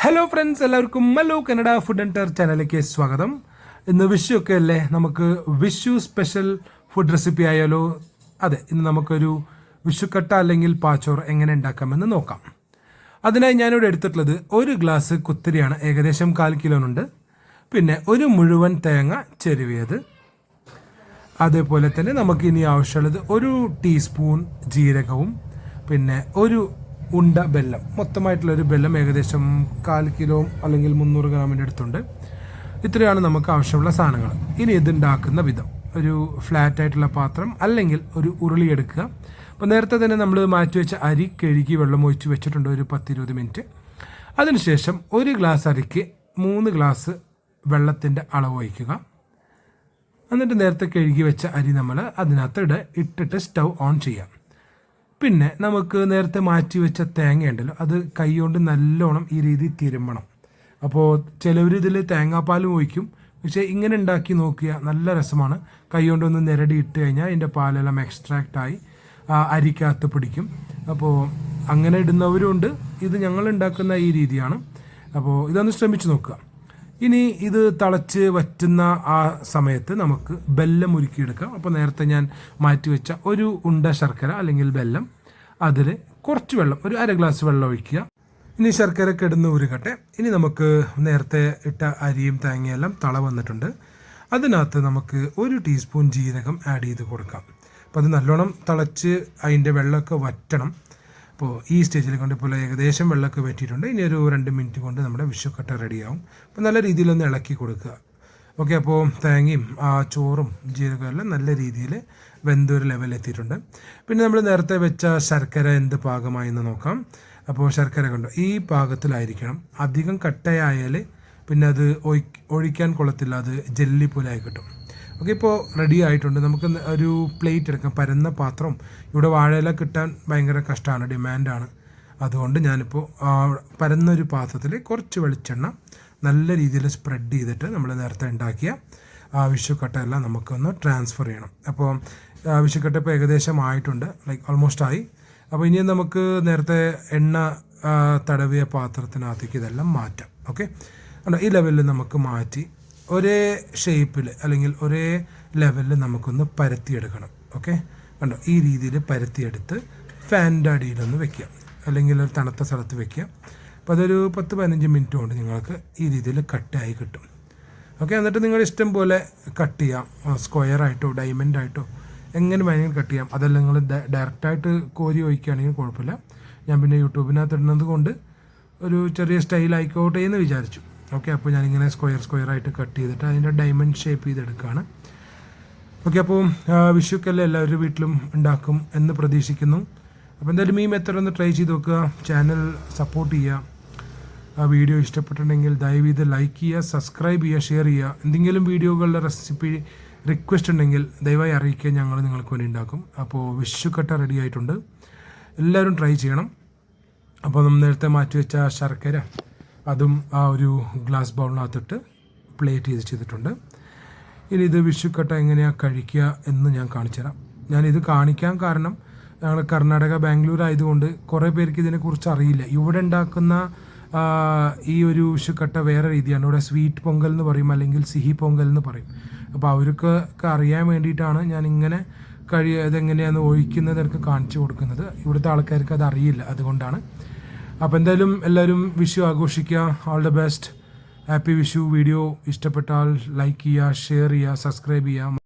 Hello friends, എല്ലാവർക്കും Mallu Kannada food and ടർ ചാനലിലേക്ക് സ്വാഗതം. ഇന്ന് വിഷു ഒക്കെ അല്ലേ, നമുക്ക് വിഷു സ്പെഷ്യൽ ഫുഡ് റെസിപ്പി ആയാലോ? അതെ, ഇന്ന് നമുക്കൊരു വിഷുക്കട്ട അല്ലെങ്കിൽ പാച്ചോറ് എങ്ങനെ ഉണ്ടാക്കാമെന്ന് നോക്കാം. അതിനായി ഞാനിവിടെ എടുത്തിട്ടുള്ളത് ഒരു ഗ്ലാസ് കുത്തിരിയാണ്, ഏകദേശം 1/4 കിലോനുണ്ട്. പിന്നെ ഒരു മുഴുവൻ തേങ്ങ ചെരുവിയത്. അതേപോലെ തന്നെ നമുക്ക് ഇനി ആവശ്യമുള്ളത് 1 ടീസ്പൂൺ ജീരകവും പിന്നെ ഒരു ഉണ്ട ബെല്ലം, മൊത്തമായിട്ടുള്ളൊരു ബെല്ലം ഏകദേശം 1/4 കിലോ അല്ലെങ്കിൽ 300 ഗ്രാമിൻ്റെ അടുത്തുണ്ട്. ഇത്രയാണ് നമുക്ക് ആവശ്യമുള്ള സാധനങ്ങൾ. ഇനി ഇതുണ്ടാക്കുന്ന വിധം, ഒരു ഫ്ലാറ്റ് ആയിട്ടുള്ള പാത്രം അല്ലെങ്കിൽ ഒരു ഉരുളി എടുക്കുക. അപ്പോൾ നേരത്തെ തന്നെ നമ്മൾ മാറ്റി വെച്ച അരി കഴുകി വെള്ളം ഒഴിച്ച് വെച്ചിട്ടുണ്ട് ഒരു 10-20 മിനിറ്റ്. അതിനുശേഷം 1 ഗ്ലാസ് അരിക്ക് 3 ഗ്ലാസ് വെള്ളത്തിൻ്റെ അളവ് ഒഴിക്കുക. എന്നിട്ട് നേരത്തെ കഴുകി വെച്ച അരി നമ്മൾ അതിനകത്ത് ഇട്ടിട്ട് സ്റ്റൗ ഓൺ ചെയ്യാം. പിന്നെ നമുക്ക് നേരത്തെ മാറ്റി വെച്ച തേങ്ങ ഉണ്ടല്ലോ, അത് കൈകൊണ്ട് നല്ലോണം ഈ രീതി തിരുമ്മണം. അപ്പോൾ ചിലവർ ഇതിൽ തേങ്ങാപ്പാലും ഒഴിക്കും, പക്ഷേ ഇങ്ങനെ ഉണ്ടാക്കി നോക്കിയാൽ നല്ല രസമാണ്. കൈകൊണ്ടൊന്ന് നിരടി ഇട്ട് കഴിഞ്ഞാൽ അതിൻ്റെ പാലെല്ലാം എക്സ്ട്രാക്റ്റായി അരിക്കകത്ത് പിടിക്കും. അപ്പോൾ അങ്ങനെ ഇടുന്നവരുണ്ട്. ഇത് ഞങ്ങൾ ഉണ്ടാക്കുന്ന ഈ രീതിയാണ്. അപ്പോൾ ഇതൊന്ന് ശ്രമിച്ചു നോക്കുക. ഇനി ഇത് തിളച്ച് വറ്റുന്ന ആ സമയത്ത് നമുക്ക് ബെല്ലം ഉരുക്കിയെടുക്കാം. അപ്പോൾ നേരത്തെ ഞാൻ മാറ്റി വെച്ച ഒരു ഉണ്ട ശർക്കര അല്ലെങ്കിൽ ബെല്ലം, അതിൽ കുറച്ച് വെള്ളം, ഒരു 1/2 ഗ്ലാസ് വെള്ളം ഒഴിക്കുക. ഇനി ശർക്കര കിടന്ന് ഉരുകട്ടെ. ഇനി നമുക്ക് നേരത്തെ ഇട്ട അരിയും തേങ്ങയെല്ലാം തള വന്നിട്ടുണ്ട്. അതിനകത്ത് നമുക്ക് 1 ടീസ്പൂൺ ജീരകം ആഡ് ചെയ്ത് കൊടുക്കാം. അപ്പോൾ അത് നല്ലോണം തിളച്ച് അതിൻ്റെ വെള്ളമൊക്കെ വറ്റണം. അപ്പോൾ ഈ സ്റ്റേജിൽ കൊണ്ട് ഇപ്പോൾ ഏകദേശം വെള്ളമൊക്കെ വറ്റിയിട്ടുണ്ട്. ഇനി ഒരു 2 മിനിറ്റ് കൊണ്ട് നമ്മുടെ വിഷുക്കട്ട റെഡിയാവും. അപ്പോൾ നല്ല രീതിയിലൊന്ന് ഇളക്കി കൊടുക്കുക. ഓക്കെ, അപ്പോൾ തേങ്ങയും ചോറും ജീരകവും എല്ലാം നല്ല രീതിയിൽ വെന്തൊരു ലെവലെത്തിയിട്ടുണ്ട്. പിന്നെ നമ്മൾ നേരത്തെ വെച്ച ശർക്കര എന്ത് പാകമായി എന്ന് നോക്കാം. അപ്പോൾ ശർക്കര കൊണ്ട് ഈ പാകത്തിലായിരിക്കണം. അധികം കട്ടയായാൽ പിന്നെ അത് ഒഴിക്കാൻ കൊള്ളത്തില്ല, അത് ജെല്ലി പോലെ ആയി കിട്ടും. ഓക്കെ, ഇപ്പോൾ റെഡി ആയിട്ടുണ്ട്. നമുക്ക് ഒരു പ്ലേറ്റ് എടുക്കാം, പരന്ന പാത്രം. ഇവിടെ വാഴയില കിട്ടാൻ ഭയങ്കര കഷ്ടമാണ്, ഡിമാൻഡാണ്. അതുകൊണ്ട് ഞാനിപ്പോൾ പരന്നൊരു പാത്രത്തിൽ കുറച്ച് വെളിച്ചെണ്ണ നല്ല രീതിയിൽ സ്പ്രെഡ് ചെയ്തിട്ട് നമ്മൾ നേരത്തെ ഉണ്ടാക്കിയ വിഷുക്കട്ടയെല്ലാം നമുക്കൊന്ന് ട്രാൻസ്ഫർ ചെയ്യണം. അപ്പോൾ വിഷുക്കട്ട ഇപ്പോൾ ഏകദേശം ആയിട്ടുണ്ട്, ലൈക്ക് ഓൾമോസ്റ്റ് ആയി. അപ്പോൾ ഇനി നമുക്ക് നേരത്തെ എണ്ണ തടവിയ പാത്രത്തിനകത്തേക്ക് ഇതെല്ലാം മാറ്റാം. ഓക്കെ, ഈ ലെവലിൽ നമുക്ക് മാറ്റി ഒരേ ഷേപ്പിൽ അല്ലെങ്കിൽ ഒരേ ലെവലിൽ നമുക്കൊന്ന് പരത്തിയെടുക്കണം. ഓക്കെ, കണ്ടോ, ഈ രീതിയിൽ പരത്തിയെടുത്ത് ഫാനിൻ്റെ അടിയിലൊന്ന് വെക്കുക, അല്ലെങ്കിൽ ഒരു തണുത്ത സ്ഥലത്ത് വെക്കുക. അപ്പോൾ അതൊരു 10-15 മിനിറ്റ് കൊണ്ട് നിങ്ങൾക്ക് ഈ രീതിയിൽ കട്ടായി കിട്ടും. ഓക്കെ, എന്നിട്ട് നിങ്ങളുടെ ഇഷ്ടം പോലെ കട്ട് ചെയ്യാം. സ്ക്വയറായിട്ടോ ഡയമണ്ടായിട്ടോ എങ്ങനെ വേണമെങ്കിലും കട്ട് ചെയ്യാം. അതല്ല നിങ്ങൾ ഡയറക്റ്റായിട്ട് കോരി ഒഴിക്കുകയാണെങ്കിൽ കുഴപ്പമില്ല. ഞാൻ പിന്നെ യൂട്യൂബിനകത്ത് ഇടുന്നത് കൊണ്ട് ഒരു ചെറിയ സ്റ്റൈൽ ആയിക്കോട്ടെ എന്ന് വിചാരിച്ചു. ഓക്കെ, അപ്പോൾ ഞാനിങ്ങനെ സ്ക്വയറായിട്ട് കട്ട് ചെയ്തിട്ട് അതിൻ്റെ ഡയമണ്ട് ഷേപ്പ് ചെയ്തെടുക്കുകയാണ്. ഓക്കെ, അപ്പോൾ വിഷുക്കല്ലേ എല്ലാവരും വീട്ടിലും ഉണ്ടാക്കും എന്ന് പ്രതീക്ഷിക്കുന്നു. അപ്പോൾ എന്തായാലും ഈ മെത്തേഡ് ഒന്ന് ട്രൈ ചെയ്ത് നോക്കുക. ചാനൽ സപ്പോർട്ട് ചെയ്യുക. വീഡിയോ ഇഷ്ടപ്പെട്ടിട്ടുണ്ടെങ്കിൽ ദയവീത് ലൈക്ക് ചെയ്യുക, സബ്സ്ക്രൈബ് ചെയ്യുക, ഷെയർ ചെയ്യുക. എന്തെങ്കിലും വീഡിയോകളുടെ റെസിപ്പി റിക്വസ്റ്റ് ഉണ്ടെങ്കിൽ ദയവായി അറിയിക്കുക, ഞങ്ങൾ നിങ്ങൾക്ക് വേണ്ടി ഉണ്ടാക്കും. അപ്പോൾ വിഷുക്കട്ട റെഡി ആയിട്ടുണ്ട്, എല്ലാവരും ട്രൈ ചെയ്യണം. അപ്പോൾ നമ്മൾ നേരത്തെ മാറ്റി വെച്ച ശർക്കര അതും ആ ഒരു ഗ്ലാസ് ബൗളിനകത്തിട്ട് പ്ലേറ്റ് ചെയ്തിട്ടുണ്ട്. ഇനി ഇത് വിഷുക്കട്ട എങ്ങനെയാണ് കഴിക്കുക എന്ന് ഞാൻ കാണിച്ചു തരാം. ഞാനിത് കാണിക്കാൻ കാരണം ഞങ്ങൾ കർണാടക ബാംഗ്ലൂർ ആയതുകൊണ്ട് കുറേ പേർക്ക് ഇതിനെക്കുറിച്ച് അറിയില്ല. ഇവിടെ ഉണ്ടാക്കുന്ന ഈ ഒരു വിഷുക്കട്ട വേറെ രീതിയാണ്. ഇവിടെ സ്വീറ്റ് പൊങ്കൽ എന്ന് പറയും, അല്ലെങ്കിൽ സിഹി പൊങ്കൽ എന്ന് പറയും. അപ്പോൾ അവർക്കൊക്കെ അറിയാൻ വേണ്ടിയിട്ടാണ് ഞാൻ ഇങ്ങനെ ഇതെങ്ങനെയാണ് ഒഴിക്കുന്നത് എനിക്ക് കാണിച്ചു കൊടുക്കുന്നത്. ഇവിടുത്തെ ആൾക്കാർക്ക് അത് അറിയില്ല, അതുകൊണ്ടാണ്. അപ്പോൾ എന്തായാലും എല്ലാവരും വിഷു ആഘോഷിക്കുക. All the best, happy Vishu. Video ഇഷ്ടപ്പെട്ടാൽ ലൈക്ക് ചെയ്യുക, ഷെയർ ചെയ്യുക, സബ്സ്ക്രൈബ് ചെയ്യുക.